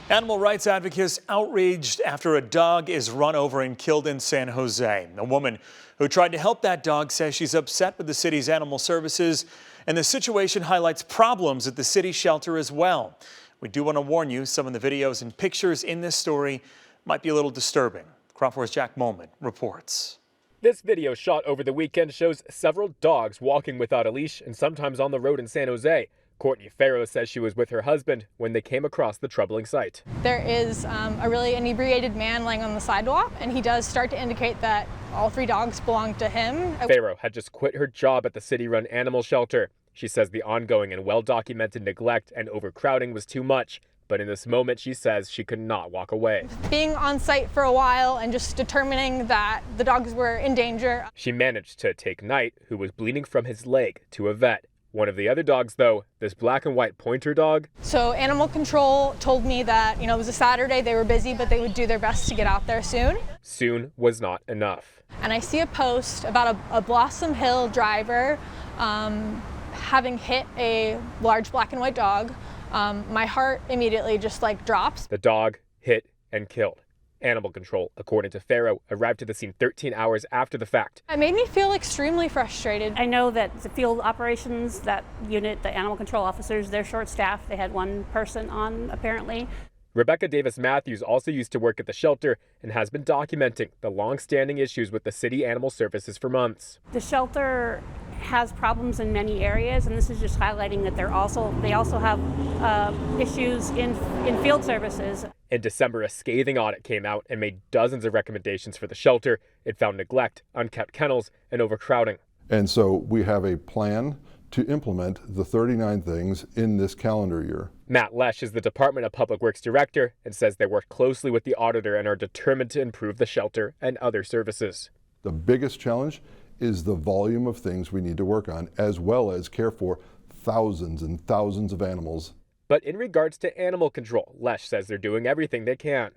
Animal rights advocates outraged after a dog is run over and killed in San Jose. A woman who tried to help that dog says she's upset with the city's animal services, and the situation highlights problems at the city shelter as well. We do want to warn you, some of the videos and pictures in this story might be a little disturbing. Crop 4's Jack Molmud reports. This video shot over the weekend shows several dogs walking without a leash and sometimes on the road in San Jose. Courtney Farrow says she was with her husband when they came across the troubling sight. There is a really inebriated man laying on the sidewalk, and he does start to indicate that all three dogs belong to him. Farrow had just quit her job at the city-run animal shelter. She says the ongoing and well-documented neglect and overcrowding was too much. But in this moment, she says she could not walk away. Being on site for a while and just determining that the dogs were in danger. She managed to take Knight, who was bleeding from his leg, to a vet. One of the other dogs, though, this black and white pointer dog. So animal control told me that, it was a Saturday, they were busy, but they would do their best to get out there soon. Soon was not enough. And I see a post about a Blossom Hill driver having hit a large black and white dog. My heart immediately just drops. The dog hit and killed. Animal control, according to Farrow, arrived to the scene 13 hours after the fact. It made me feel extremely frustrated. I know that the field operations, that unit, the animal control officers, they're short-staffed. They had one person on, apparently. Rebecca Davis-Matthews also used to work at the shelter and has been documenting the long-standing issues with the city animal services for months. The shelter has problems in many areas, and this is just highlighting that they also have issues in field services. In December, a scathing audit came out and made dozens of recommendations for the shelter. It found neglect, unkept kennels, and overcrowding. And so we have a plan to implement the 39 things in this calendar year. Matt Leash is the Department of Public Works director and says they work closely with the auditor and are determined to improve the shelter and other services. The biggest challenge is the volume of things we need to work on, as well as care for thousands and thousands of animals. But in regards to animal control, Leash says they're doing everything they can.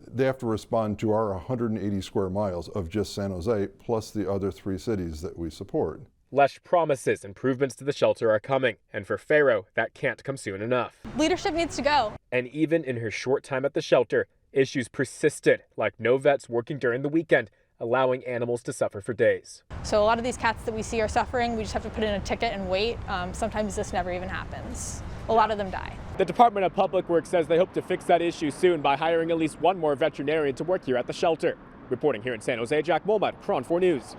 They have to respond to our 180 square miles of just San Jose, plus the other 3 cities that we support. Leash promises improvements to the shelter are coming, and for Farrow, that can't come soon enough. Leadership needs to go. And even in her short time at the shelter, issues persisted, like no vets working during the weekend, allowing animals to suffer for days. So a lot of these cats that we see are suffering. We just have to put in a ticket and wait. Sometimes this never even happens. A lot of them die. The Department of Public Works says they hope to fix that issue soon by hiring at least one more veterinarian to work here at the shelter. Reporting here in San Jose, Jack Molmud, Crop 4 News.